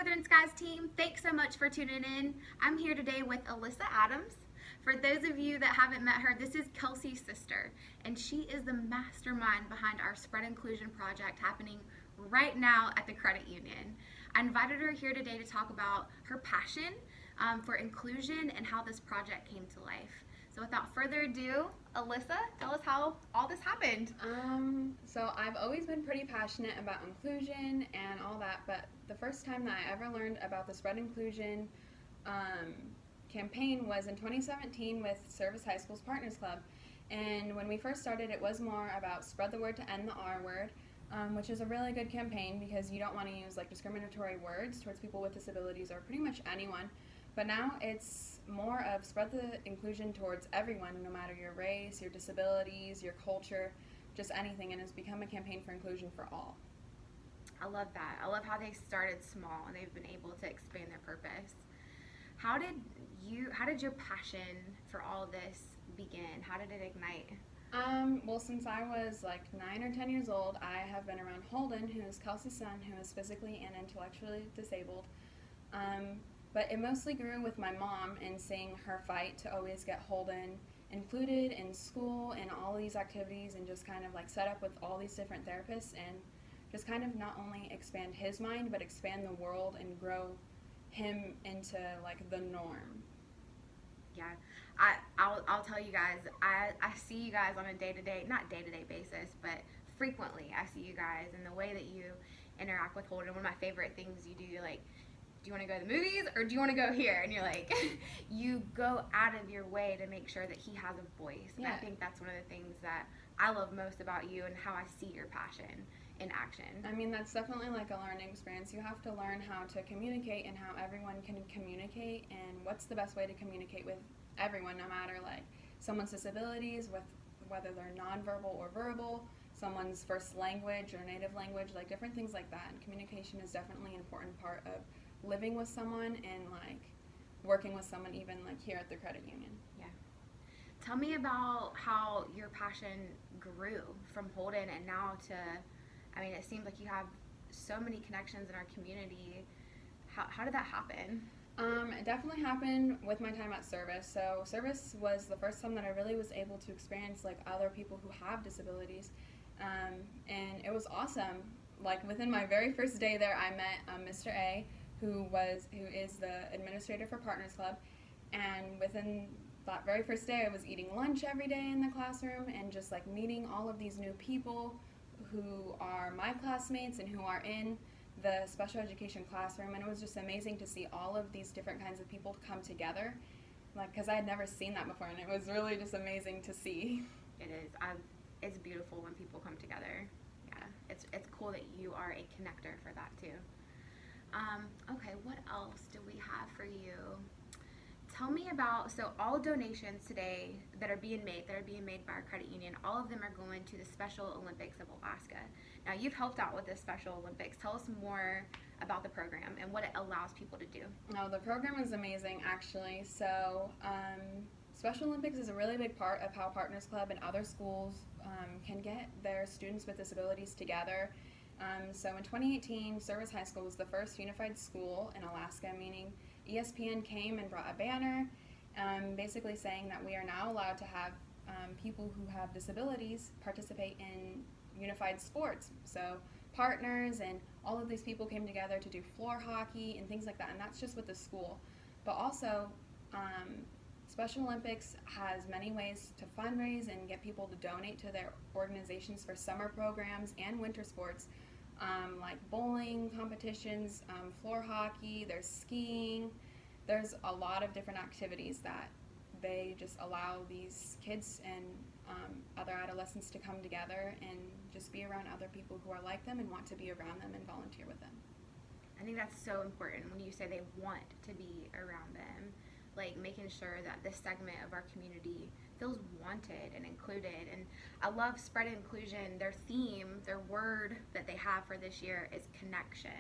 Northern Skies team, thanks so much for tuning in. I'm here today with Alyssa Adams. For those of you that haven't met her, this is Kelsey's sister, and she is the mastermind behind our Spread Inclusion project happening right now at the credit union. I invited her here today to talk about her passion for inclusion and how this project came to life. So without further ado, Alyssa, tell us how all this happened. So I've always been pretty passionate about inclusion and all that, but the first time that I ever learned about the Spread Inclusion campaign was in 2017 with Service High School's Partners Club. And when we first started, it was more about spread the word to end the R word, which is a really good campaign because you don't want to use like discriminatory words towards people with disabilities or pretty much anyone. But now it's more of spread the inclusion towards everyone, no matter your race, your disabilities, your culture, just anything, and it's become a campaign for inclusion for all. I love that. I love how they started small and they've been able to expand their purpose. How did your passion for all of this begin? How did it ignite? Well, since I was like 9 or 10 years old, I have been around Holden, who is Kelsey's son, who is physically and intellectually disabled. But it mostly grew with my mom and seeing her fight to always get Holden included in school and all these activities and just kind of like set up with all these different therapists and just kind of not only expand his mind but expand the world and grow him into like the norm. Yeah, I'll tell you guys, I see you guys on a day-to-day, not day-to-day basis, but frequently I see you guys and the way that you interact with Holden. One of my favorite things you do, you're like, do you want to go to the movies or do you want to go here? And you're like, you go out of your way to make sure that he has a voice. And I think that's one of the things that I love most about you and how I see your passion in action. I mean, that's definitely like a learning experience. You have to learn how to communicate and how everyone can communicate and what's the best way to communicate with everyone, no matter like someone's disabilities, with whether they're nonverbal or verbal, someone's first language or native language, like different things like that. And communication is definitely an important part of living with someone and like working with someone, even like here at the credit union. Yeah. Tell me about how your passion grew from Holden and now to, I mean, it seems like you have so many connections in our community. How did that happen? It definitely happened with my time at Service. So Service was the first time that I really was able to experience like other people who have disabilities, and it was awesome. Like within my very first day there, I met Mr. A, who is the administrator for Partners Club, and within that very first day I was eating lunch every day in the classroom and just like meeting all of these new people who are my classmates and who are in the special education classroom, and it was just amazing to see all of these different kinds of people come together, like because I had never seen that before, and it was really just amazing to see. It is. It's beautiful when people come together. Yeah, it's cool that you are a connector for that too. Okay, what else do we have for you? Tell me about, so all donations today that are being made by our credit union, all of them are going to the Special Olympics of Alaska. Now, you've helped out with the Special Olympics. Tell us more about the program and what it allows people to do. Oh, the program is amazing, actually. So, Special Olympics is a really big part of how Partners Club and other schools can get their students with disabilities together. So in 2018, Service High School was the first unified school in Alaska, meaning ESPN came and brought a banner basically saying that we are now allowed to have people who have disabilities participate in unified sports. So partners and all of these people came together to do floor hockey and things like that, and that's just with the school. But also, Special Olympics has many ways to fundraise and get people to donate to their organizations for summer programs and winter sports, like bowling competitions, floor hockey, there's skiing. There's a lot of different activities that they just allow these kids and other adolescents to come together and just be around other people who are like them and want to be around them and volunteer with them. I think that's so important when you say they want to be around them, like making sure that this segment of our community feels wanted and included. And I love Spread Inclusion. Their theme, their word that they have for this year is connection.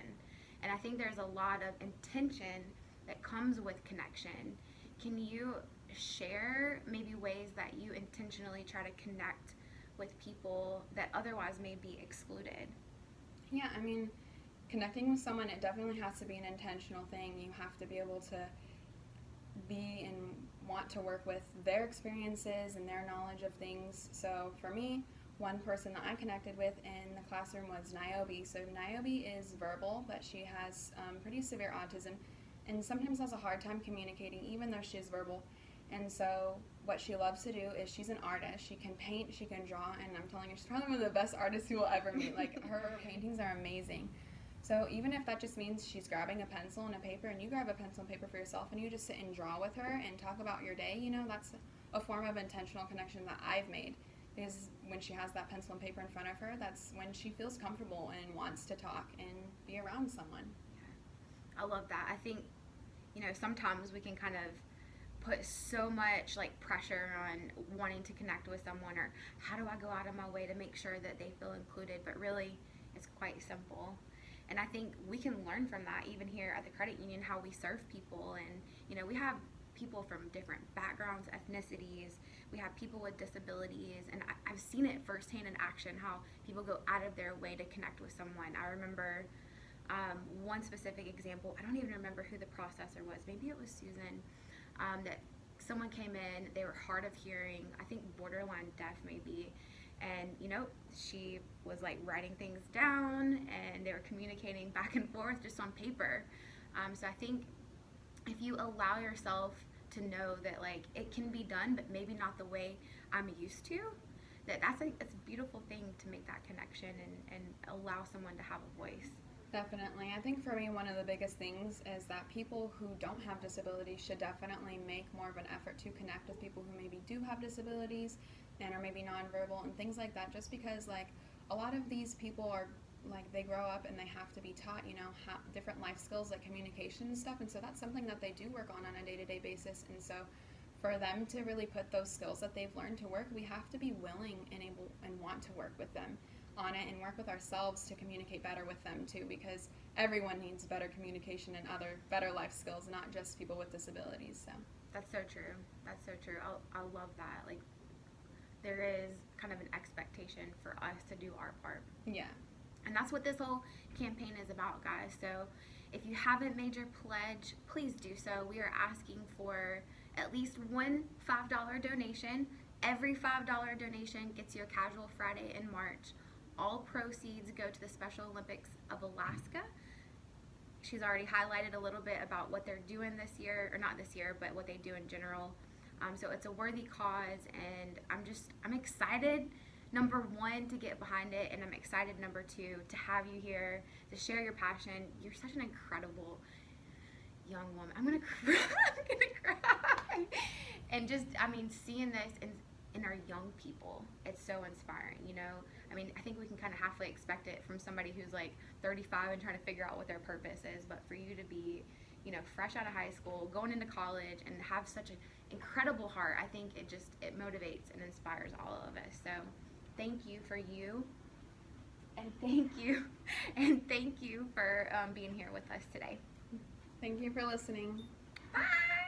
And I think there's a lot of intention that comes with connection. Can you share maybe ways that you intentionally try to connect with people that otherwise may be excluded? Yeah, I mean, connecting with someone, it definitely has to be an intentional thing. You have to be able to be and want to work with their experiences and their knowledge of things. So for me, one person that I connected with in the classroom was Niobe. So Niobe is verbal, but she has pretty severe autism and sometimes has a hard time communicating even though she's verbal. And so what she loves to do is she's an artist. She can paint, she can draw, and I'm telling you, she's probably one of the best artists you will ever meet. Like, her paintings are amazing. So even if that just means she's grabbing a pencil and a paper, and you grab a pencil and paper for yourself and you just sit and draw with her and talk about your day, that's a form of intentional connection that I've made. Because when she has that pencil and paper in front of her, that's when she feels comfortable and wants to talk and be around someone. I love that. I think, sometimes we can kind of put so much pressure on wanting to connect with someone, or how do I go out of my way to make sure that they feel included, but really it's quite simple. And I think we can learn from that even here at the credit union, how we serve people. And we have people from different backgrounds, ethnicities, we have people with disabilities, and I've seen it firsthand in action, how people go out of their way to connect with someone. I remember one specific example. I don't even remember who the processor was. Maybe it was Susan. That someone came in, they were hard of hearing, I think borderline deaf maybe, and she was writing things down, and they were communicating back and forth just on paper. So I think if you allow yourself to know that it can be done, but maybe not the way I'm used to, that's a beautiful thing to make that connection and allow someone to have a voice. Definitely. I think for me, one of the biggest things is that people who don't have disabilities should definitely make more of an effort to connect with people who maybe do have disabilities and are maybe nonverbal and things like that, just because a lot of these people are they grow up and they have to be taught different life skills like communication and stuff, and so that's something that they do work on a day-to-day basis. And so for them to really put those skills that they've learned to work, we have to be willing and able and want to work with them on it and work with ourselves to communicate better with them too, because everyone needs better communication and other better life skills, not just people with disabilities. So that's so true. That's so true. I love that. There is kind of an expectation for us to do our part. Yeah. And that's what this whole campaign is about, guys. So if you haven't made your pledge, please do so. We are asking for at least one $5 donation. Every $5 donation gets you a Casual Friday in March. All proceeds go to the Special Olympics of Alaska. She's already highlighted a little bit about what they're doing this year, or not this year, but what they do in general. So it's a worthy cause, and I'm excited, number one, to get behind it, and I'm excited, number two, to have you here to share your passion. You're such an incredible young woman. I'm gonna cry. I'm gonna cry. And seeing this in our young people, it's so inspiring. I think we can kind of halfway expect it from somebody who's 35 and trying to figure out what their purpose is, but for you to be fresh out of high school, going into college, and have such an incredible heart, I think it motivates and inspires all of us. So thank you for you, and thank you for being here with us today. Thank you for listening. Bye.